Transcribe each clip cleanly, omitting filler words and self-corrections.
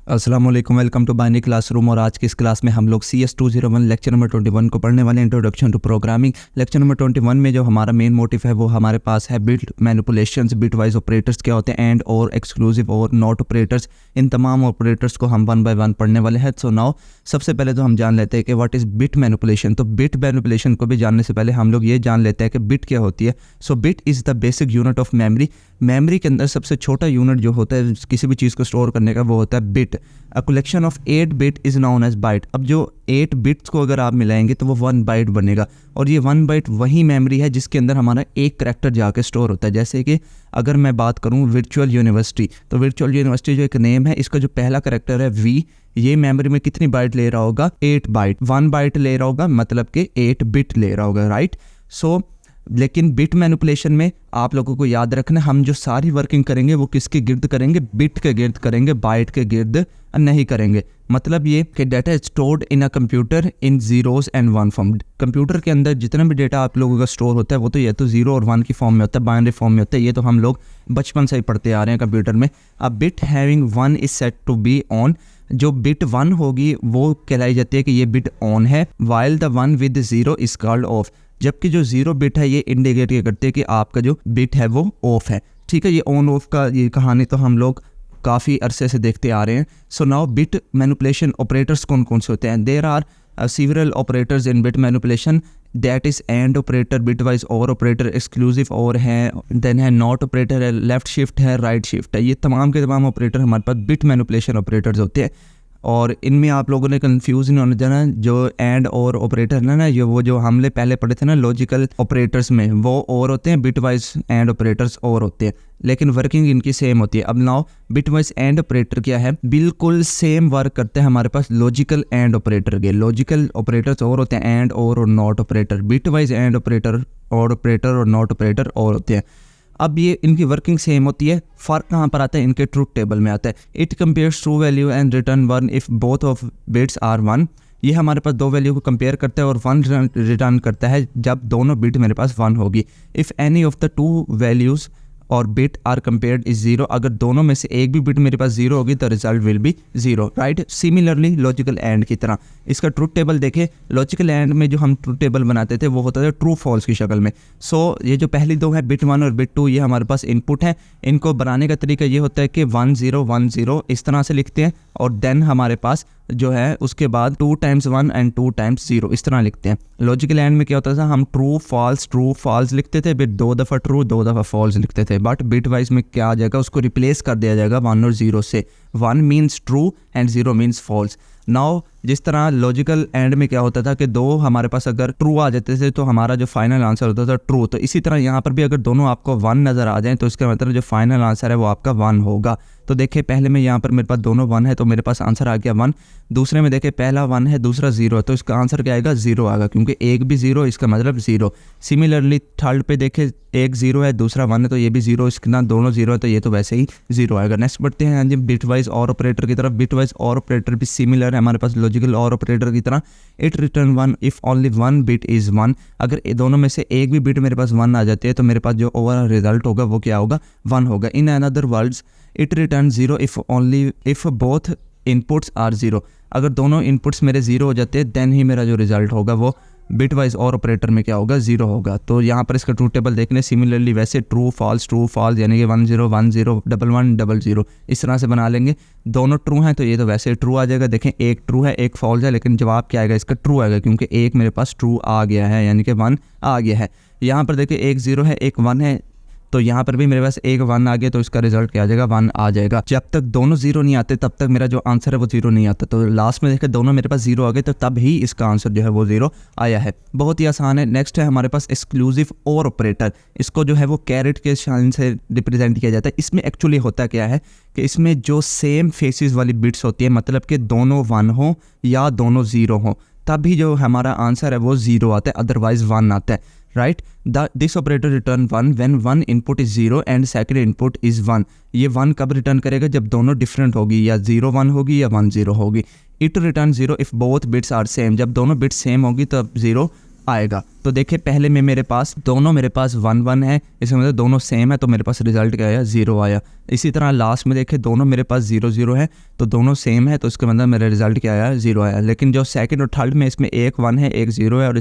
अस्सलाम वालेकुम, welcome to binary classroom. और आज की इस क्लास में हम लोग CS201 लेक्चर नंबर 21 को पढ़ने वाले, introduction to programming. Lecture number 21 में जो हमारा मेन मोटिव है वो हमारे पास है bit manipulations, bit wise operators क्या होते हैं, एंड और एक्सक्लूसिव और नॉट ऑपरेटर्स। इन तमाम ऑपरेटर्स को हम वन बाय वन पढ़ने वाले हैं। सो नाउ सबसे पहले तो हम जान लेते हैं कि व्हाट इज़ बिट मैनिपुलेशन। तो बिट मैनिपुलेशन को भी जानने से पहले हम लोग ये जान लेते हैं कि बिट क्या होती है। So bit is the basic unit of memory. Memory के अंदर सबसे छोटा यूनिट जो होता है किसी भी चीज़ को स्टोर करने का वो होता है bit. A collection of 8 bit is known as byte. अब जो 8 बिट्स को अगर आप मिलाएंगे तो वो 1 बाइट बनेगा, और ये 1 बाइट वही मेमोरी है जिसके अंदर हमारा एक करैक्टर जाके स्टोर होता है। जैसे कि अगर मैं बात करूं वर्चुअल यूनिवर्सिटी, तो वर्चुअल यूनिवर्सिटी जो एक नेम है, इसका जो पहला करैक्टर है वी, ये मेमोरी में कितनी बाइट ले रहा होगा? 8 बाइट। 1 बाइट ले रहा होगा, मतलब कि 8 बिट ले रहा होगा, राइट। सो लेकिन बिट मैनिपुलेशन में आप लोगों को याद रखना, हम जो सारी वर्किंग करेंगे वो किसके गिर्द करेंगे? बिट के गिर्द करेंगे, बाइट के गिर्द नहीं करेंगे। मतलब ये कि data is stored in a computer in zeros and one form. Computer के अंदर जितना भी डेटा आप लोगों का स्टोर होता है वो तो ये तो 0 और 1 की फॉर्म में होता है, बाइनरी फॉर्म में होता है। ये तो हम लोग बचपन से ही पढ़ते आ रहे हैं कंप्यूटर में। A bit having 1 is set to be on. जो बिट 1 होगी वो कहलाई जाती है कि ये बिट ऑन है, while the 1 with 0 is called off. जबकि जो 0 बिट है ये इंडिकेट करते हैं कि आपका जो बिट है वो ऑफ है। ठीक है, ये ऑन ऑफ का ये कहानी तो हम लोग काफ़ी अरसे से देखते आ रहे हैं। So now bit manipulation operators कौन कौन से होते हैं? There are several operators in bit manipulation, that is and operator, bitwise or operator, exclusive or है, देन है नॉट ऑपरेटर है, लेफ्ट शिफ्ट है, राइट शिफ्ट है। ये तमाम के तमाम ऑपरेटर हमारे पास बिट मैनिपुलेशन ऑपरेटर्स होते हैं। और इनमें आप लोगों ने कंफ्यूज नहीं होना जाना, जो एंड और ऑपरेटर है ना, ये वो जो हमने पहले पढ़े थे ना लॉजिकल ऑपरेटर्स में, वो और होते हैं, बिट वाइज एंड ऑपरेटर्स और होते हैं, लेकिन वर्किंग इनकी सेम होती है। अब now bit wise and operator क्या है? बिल्कुल सेम वर्क करते हैं हमारे पास लॉजिकल एंड ऑपरेटर के। लॉजिकल ऑपरेटर्स और होते हैं एंड और not operator, bit wise and operator और नॉट ऑपरेटर और होते हैं। अब ये इनकी वर्किंग सेम होती है, फ़र्क कहाँ पर आता है? इनके ट्रूथ टेबल में आता है। It compares true value and return 1 if both of bits are 1। ये हमारे पास दो वैल्यू को कंपेयर करता है और 1 रिटर्न करता है जब दोनों बिट मेरे पास 1 होगी। If any of the 2 values और बिट आर कंपेयर्ड इज 0, अगर दोनों में से एक भी बिट मेरे पास 0 होगी तो result will be 0, right. Similarly logical and की तरह इसका ट्रूथ टेबल देखें। लॉजिकल एंड में जो हम ट्रूथ टेबल बनाते थे वो होता था ट्रू फॉल्स की शक्ल में। सो ये जो पहली दो है बिट 1 और बिट 2, ये हमारे पास इनपुट है। इनको बनाने का तरीका ये होता है कि 1 0 1 0 इस तरह से लिखते हैं, और देन हमारे पास जो है उसके बाद 2 टाइम्स 1 एंड 2 टाइम्स 0 इस तरह लिखते हैं। लॉजिकल एंड में क्या होता था? हम ट्रू फॉल्स लिखते थे, बिट 2 दफ़ा ट्रू 2 दफ़ा फॉल्स लिखते थे। बट बिट वाइज में क्या आ जाएगा? उसको रिप्लेस कर दिया जाएगा 1 और 0 से। 1 means true and 0 means false. Now जिस तरह लॉजिकल एंड में क्या होता था कि दो हमारे पास अगर ट्रू आ जाते थे तो हमारा जो फाइनल आंसर होता था ट्रू, तो इसी तरह यहाँ पर भी अगर दोनों आपको 1 नज़र आ जाएं तो इसका मतलब जो फाइनल आंसर है वो आपका 1 होगा। तो देखिए पहले में यहाँ पर मेरे पास दोनों 1 है तो मेरे पास आंसर आ गया 1। दूसरे में देखें पहला 1 है दूसरा 0 है तो इसका आंसर क्या आएगा? 0 आएगा, क्योंकि एक भी 0 इसका मतलब 0। सिमिलरली थर्ड पे देखें एक 0 है दूसरा 1 है तो ये भी 0, इसका दोनों 0 है तो ये तो वैसे ही 0 आएगा। नेक्स्ट बढ़ते हैं जी बिट वाइज और ऑपरेटर की तरफ। बिट वाइज और ऑपरेटर भी सिमिलर है हमारे पास लॉजिकल और ऑपरेटर की तरह। It return 1 if only 1 bit is 1। अगर दोनों में से एक भी बिट मेरे पास 1 आ जाती है तो मेरे पास जो ओवरऑल रिजल्ट होगा वो क्या होगा? 1 होगा। In another words it return 0 if both inputs are 0। अगर दोनों इनपुट्स मेरे 0 हो जाते हैं देन ही मेरा जो रिजल्ट होगा वो बिट वाइज और ऑपरेटर में क्या होगा? 0 होगा। तो यहाँ पर इसका ट्रू टेबल देखने सिमिलरली वैसे ट्रू फॉल्स यानी कि 1 0 1 0 1 1 0 0 इस तरह से बना लेंगे। दोनों ट्रू हैं तो ये तो वैसे ट्रू आ जाएगा। देखें एक ट्रू है एक फॉल्स है, लेकिन जवाब क्या आएगा? इसका ट्रू आएगा, क्योंकि एक मेरे पास ट्रू आ गया है यानी कि 1 आ गया है। यहाँ पर देखिए एक 0 है एक 1 है, तो यहाँ पर भी मेरे पास एक 1 आ गया तो इसका रिजल्ट क्या आ जाएगा? 1 आ जाएगा। जब तक दोनों 0 नहीं आते तब तक मेरा जो आंसर है वो 0 नहीं आता। तो लास्ट में देखिए दोनों मेरे पास 0 आ गए तो तब ही इसका आंसर जो है वो 0 आया है। बहुत ही आसान है। नेक्स्ट है हमारे पास एक्सक्लूसिव और ऑपरेटर। इसको जो है वो कैरेट के साइन से रिप्रेजेंट किया जाता है। इसमें एक्चुअली होता क्या है कि इसमें जो सेम फेसेस वाली बिट्स होती है, मतलब कि दोनों 1 हो या दोनों 0 हो, तभी जो हमारा आंसर है वो 0 आता है, अदरवाइज 1 आता है, right. This operator return 1 when 1 input is 0 and second input is 1। ये 1 कब रिटर्न करेगा? जब दोनों डिफरेंट होगी, या 0 1 होगी या 1 0 होगी। It return 0 if both bits are same. जब दोनों बिट्स सेम होगी तब 0, आएगा। तो देखिए पहले में मेरे पास दोनों मेरे पास 1 1 है, इसका मतलब दोनों सेम है, तो मेरे पास रिजल्ट क्या आया 0 आया। इसी तरह लास्ट में देखे दोनों मेरे पास 0 0 है, तो दोनों सेम है, तो इसका मतलब मेरा रिजल्ट क्या आया 0 आया। लेकिन जो सेकंड और थर्ड में इसमें एक 1 है एक 0 है, और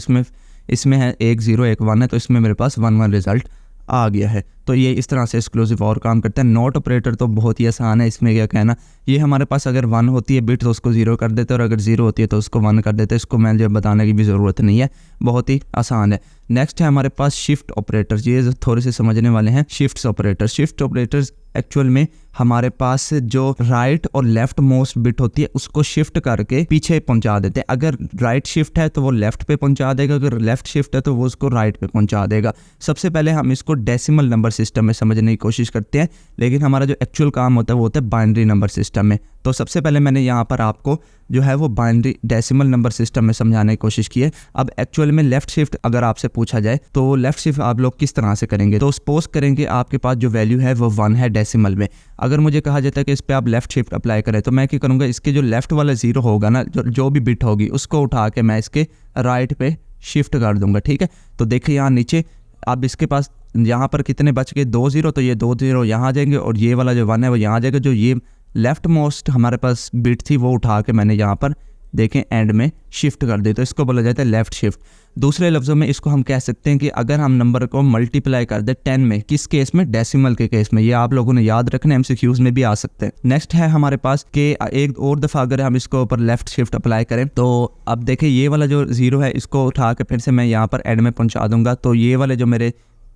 इसमें है एक 0 एक 1 है, तो इसमें मेरे पास 1 1 रिजल्ट आ गया है। तो ये इस तरह से एक्सक्लूसिव और काम करता है। नॉट ऑपरेटर तो बहुत ही आसान है, इसमें क्या कहना, ये हमारे पास अगर 1 होती है बिट तो उसको 0 कर देते हैं, और अगर 0 होती है तो उसको 1 कर देते हैं। इसको मैं जब बताने की भी ज़रूरत नहीं है, बहुत ही आसान है। नेक्स्ट है हमारे पास शिफ्ट ऑपरेटर्स, ये थोड़े से समझने वाले हैं। शिफ्ट ऑपरेटर्स एक्चुअल में हमारे पास जो राइट और लेफ्ट मोस्ट बिट होती है उसको शिफ्ट करके पीछे पहुंचा देते हैं। अगर राइट शिफ्ट है तो वो लेफ्ट पे पहुंचा देगा, अगर लेफ्ट शिफ्ट है तो वो उसको राइट पे पहुंचा देगा। सबसे पहले हम इसको डेसिमल नंबर सिस्टम में समझने की कोशिश करते हैं, लेकिन हमारा जो एक्चुअल काम होता है वो होता है बाइनरी नंबर सिस्टम में। तो सबसे पहले मैंने यहाँ पर आपको जो है वो बाइनरी डेसिमल नंबर सिस्टम में समझाने की कोशिश की है। अब एक्चुअल में लेफ्ट शिफ्ट अगर आपसे पूछा जाए तो लेफ्ट शिफ्ट आप लोग किस तरह से करेंगे, तो सपोज करेंगे आपके पास जो वैल्यू है वो 1 है डेसिमल में। अगर मुझे कहा जाता है कि इस पर आप लेफ्ट शिफ्ट अप्लाई करें, तो मैं क्या करूँगा, इसके जो लेफ्ट वाला 0 होगा ना, जो भी बिट होगी उसको उठा के मैं इसके राइट पे शिफ्ट कर दूंगा। ठीक है, तो देखिए यहाँ नीचे अब इसके पास यहाँ पर कितने बच गए 2 0, तो ये 2 0 यहाँ आ जाएंगे, और ये वाला जो 1 है वो यहाँ आ जाएगा। जो ये लेफ्ट मोस्ट हमारे पास बिट थी वो उठा के मैंने यहाँ पर देखें एंड में शिफ्ट कर दी, तो इसको बोला जाता है लेफ्ट शिफ्ट। दूसरे लफ्ज़ों में इसको हम कह सकते हैं कि अगर हम नंबर को मल्टीप्लाई कर दे 10 में, किस केस में, डेसिमल के केस में। ये आप लोगों ने याद रखना, MCQs में भी आ सकते हैं। नेक्स्ट है हमारे पास कि एक और दफ़ा अगर हम इसको ऊपर लेफ्ट शिफ्ट अप्लाई करें, तो अब देखें ये वाला जो 0 है इसको उठा के फिर से मैं यहाँ पर एंड में पहुँचा दूंगा, तो ये वाले जो मेरे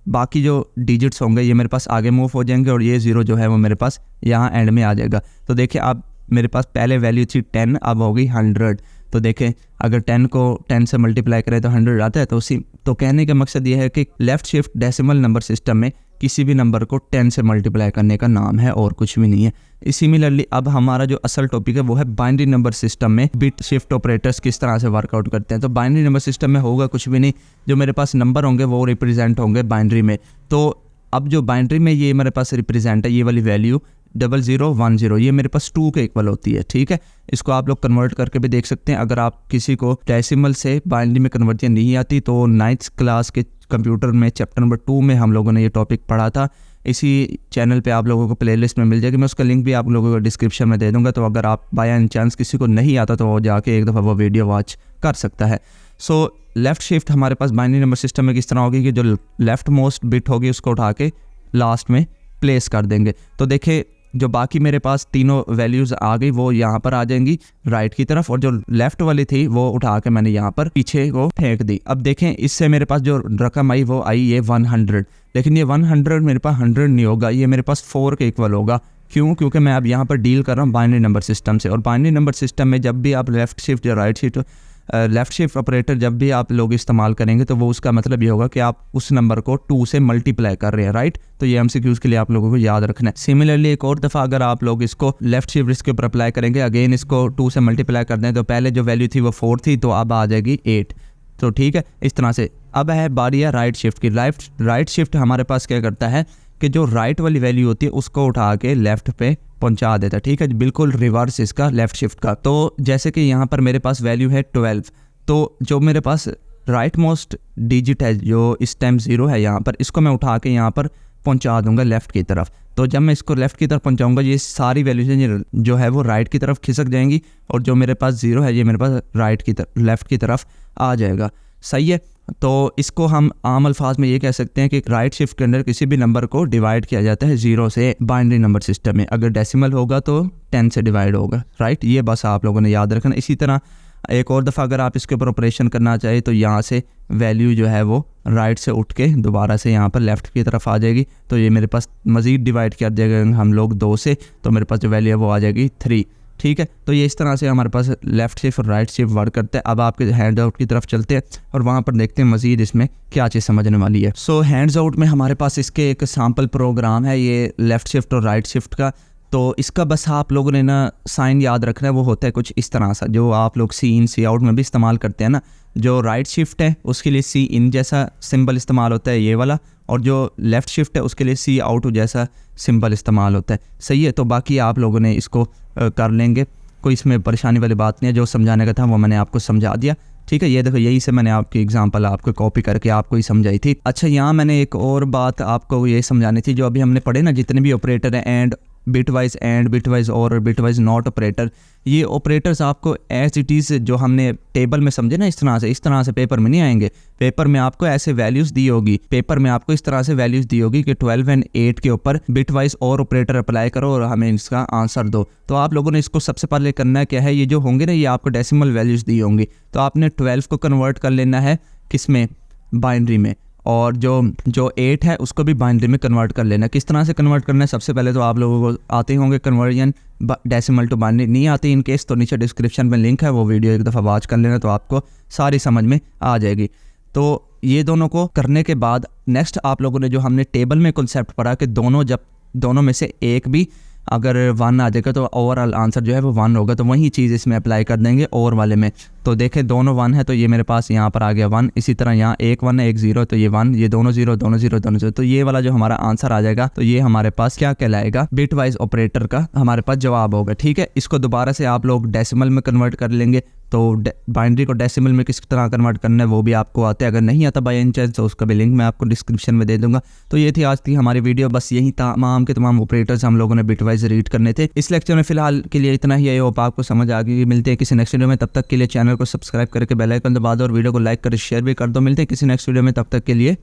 बाकी जो डिजिट्स होंगे ये मेरे पास आगे मूव हो जाएंगे, और ये 0 जो है वो मेरे पास यहाँ एंड में आ जाएगा। तो देखिए अब मेरे पास पहले वैल्यू थी 10, अब हो गई 100। तो देखें अगर 10 को 10 से मल्टीप्लाई करें तो 100 आता है। तो कहने का मकसद ये है कि left shift decimal number system में किसी भी नंबर को 10 से मल्टीप्लाई करने का नाम है और कुछ भी नहीं है। सिमिलरली अब हमारा जो असल टॉपिक है वो है बाइनरी नंबर सिस्टम में बिट शिफ्ट ऑपरेटर्स किस तरह से वर्कआउट करते हैं। तो बाइनरी नंबर सिस्टम में होगा कुछ भी नहीं, जो मेरे पास नंबर होंगे वो रिप्रेजेंट होंगे बाइनरी में। तो अब जो बाइनरी में ये मेरे पास रिप्रेजेंट है, ये वाली वैल्यू 0010 ये मेरे पास 2 के इक्वल होती है। ठीक है, इसको आप लोग कन्वर्ट करके भी देख सकते हैं। अगर आप किसी को डेसिमल से बाइनरी में कन्वर्जन नहीं आती तो 9th क्लास के कंप्यूटर में चैप्टर नंबर 2 में हम लोगों ने ये टॉपिक पढ़ा था। इसी चैनल पे आप लोगों को प्लेलिस्ट में मिल जाएगी, मैं उसका लिंक भी आप लोगों को डिस्क्रिप्शन में दे दूंगा। तो अगर आप बाय एनी चांस किसी को नहीं आता तो वो जाके एक दफ़ा वो वीडियो वॉच कर सकता है। सो लेफ़्ट शिफ्ट हमारे पास बाइनरी नंबर सिस्टम में किस तरह होगी कि जो लेफ़्ट मोस्ट बिट होगी उसको उठा के लास्ट में प्लेस कर देंगे। तो देखिए जो बाकी मेरे पास तीनों वैल्यूज़ आ गई वो यहाँ पर आ जाएंगी राइट की तरफ, और जो लेफ़्ट वाली थी वो उठा के मैंने यहाँ पर पीछे को फेंक दी। अब देखें इससे मेरे पास जो रकम आई वो आई ये 100, लेकिन ये 100 मेरे पास 100 नहीं होगा, ये मेरे पास 4 के इक्वल होगा। क्यों? क्योंकि मैं अब यहाँ पर डील कर रहा हूँ बाइनरी नंबर सिस्टम से, और बाइनरी नंबर सिस्टम में जब भी आप लेफ़्ट शिफ्ट या right shift left shift operator जब भी आप लोग इस्तेमाल करेंगे तो वो उसका मतलब ये होगा कि आप उस नंबर को 2 से मल्टीप्लाई कर रहे हैं, राइट। तो ये MCQs के लिए आप लोगों को याद रखना है। सिमिलरली एक और दफ़ा अगर आप लोग इसको लेफ़्ट शिफ्ट इसके ऊपर अप्लाई करेंगे, अगेन इसको 2 से मल्टीप्लाई कर दें, तो पहले जो वैल्यू थी वो 4 थी, तो अब आ जाएगी 8। तो ठीक है, इस तरह से। अब है बारी है राइट शिफ्ट की। राइट शिफ्ट हमारे पास क्या करता है कि जो राइट वाली वैल्यू होती है उसको उठा के लेफ़्ट पे पहुंचा देता है। ठीक है, बिल्कुल रिवर्स इसका लेफ़्ट शिफ्ट का। तो जैसे कि यहाँ पर मेरे पास वैल्यू है 12, तो जो मेरे पास राइट मोस्ट डिजिट है जो इस टाइम 0 है यहाँ पर, इसको मैं उठा के यहाँ पर पहुँचा दूंगा लेफ़्ट की तरफ। तो जब मैं इसको लेफ़्ट की तरफ पहुँचाऊँगा ये सारी वैल्यूज जो है वो राइट की तरफ खिसक जाएंगी, और जो मेरे पास 0 है ये मेरे पास राइट की तरफ लेफ़्ट की तरफ आ जाएगा। सही है, तो इसको हम आम अल्फाज में ये कह सकते हैं कि राइट शिफ्ट के अंदर किसी भी नंबर को डिवाइड किया जाता है 0 से बाइनरी नंबर सिस्टम में। अगर डेसिमल होगा तो 10 से डिवाइड होगा, राइट। ये बस आप लोगों ने याद रखना। इसी तरह एक और दफ़ा अगर आप इसके ऊपर ऑपरेशन करना चाहे तो यहाँ से वैल्यू जो है वो राइट से उठ के दोबारा से यहाँ पर लेफ़्ट की तरफ आ जाएगी। तो ये मेरे पास मज़ीद डिवाइड कर देगा हम लोग 2 से, तो मेरे पास जो वैल्यू है वो आ जाएगी 3। ठीक है, तो ये इस तरह से हमारे पास लेफ़्ट शिफ्ट और राइट शिफ्ट वर्क करते हैं। अब आपके हैंड्स आउट की तरफ चलते हैं और वहाँ पर देखते हैं मज़ीद इसमें क्या चीज़ समझने वाली है। सो हैंड्स आउट में हमारे पास इसके एक सैम्पल प्रोग्राम है ये लेफ़्ट शिफ्ट और राइट शिफ्ट का। तो इसका बस आप लोगों ने ना साइन याद रखना है, वो होता है कुछ इस तरह सा जो आप लोग सी इन सी आउट में भी इस्तेमाल करते हैं ना। जो राइट शिफ्ट है उसके लिए सी इन जैसा सिंबल इस्तेमाल होता है ये वाला, और जो लेफ़्ट शिफ्ट है उसके लिए सी आउट जैसा सिंबल इस्तेमाल होता है। सही है, तो बाकी आप लोगों ने इसको कर लेंगे, कोई इसमें परेशानी वाली बात नहीं है। जो समझाने का था वो मैंने आपको समझा दिया। ठीक है, ये देखो यही से मैंने आपकी एग्जांपल आपको कॉपी करके आपको ही समझाई थी। अच्छा, यहाँ मैंने एक और बात आपको ये समझानी थी, जो अभी हमने पढ़े ना जितने भी ऑपरेटर हैं, एंड बिटवाइज और बिटवाइज नॉट ऑपरेटर, ये ऑपरेटर्स आपको एज इट इज़ जो हमने टेबल में समझे ना इस तरह से पेपर में नहीं आएंगे। पेपर में आपको ऐसे वैल्यूज़ दी होगी, पेपर में आपको इस तरह से वैल्यूज़ दी होगी कि 12 और 8 के ऊपर बिटवाइज और ऑपरेटर अप्लाई करो और हमें इसका आंसर दो। तो आप लोगों ने इसको सबसे पहले करना क्या है, ये जो होंगे ना ये आपको डेसिमल वैल्यूज़ दी होंगी, तो आपने 12 को कन्वर्ट कर लेना है किस में, बाइनरी में, और जो 8 है उसको भी बाइनरी में कन्वर्ट कर लेना। किस तरह से कन्वर्ट करना है, सबसे पहले तो आप लोगों को आते होंगे कन्वर्जन डेसिमल टू बाइनरी, नहीं आती इन केस तो नीचे डिस्क्रिप्शन में लिंक है, वो वीडियो एक दफ़ा वॉच कर लेना तो आपको सारी समझ में आ जाएगी। तो ये दोनों को करने के बाद नेक्स्ट आप लोगों ने जो हमने टेबल में कॉन्सेप्ट पढ़ा कि दोनों में से एक भी अगर 1 आ जाएगा तो ओवरऑल आंसर जो है वो 1 होगा, तो वही चीज़ इसमें अप्लाई कर देंगे और वाले में। तो देखें दोनों 1 है तो ये मेरे पास यहाँ पर आ गया 1, इसी तरह यहाँ एक 1 है एक 0, तो ये 1, ये दोनों 0 दोनों 0 दोनों 0, तो ये वाला जो हमारा आंसर आ जाएगा तो ये हमारे पास क्या कहलाएगा, बिट वाइज ऑपरेटर का हमारे पास जवाब होगा। ठीक है, इसको दोबारा से आप लोग डेसिमल में कन्वर्ट कर लेंगे, तो बाइनरी को डेसिमल में किस तरह कन्वर्ट करना है वो भी आपको आता है, अगर नहीं आता बाय एनी चांस तो उसका भी लिंक मैं आपको डिस्क्रिप्शन में दे दूंगा। तो ये थी आज की हमारी वीडियो, बस यही तमाम के तमाम ऑपरेटर्स हम लोगों ने बिटवाइज रीड करने थे। इस लेक्चर में फिलहाल के लिए इतना ही है, होप आपको समझ आ गई। मिलते हैं किसी नेक्स्ट वीडियो में, तब तक के लिए चैनल को सब्सक्राइब करके बेल आइकन दबा दो और वीडियो को लाइक कर शेयर भी कर दो। मिलते हैं किसी नेक्स्ट वीडियो में, तब तक के लिए।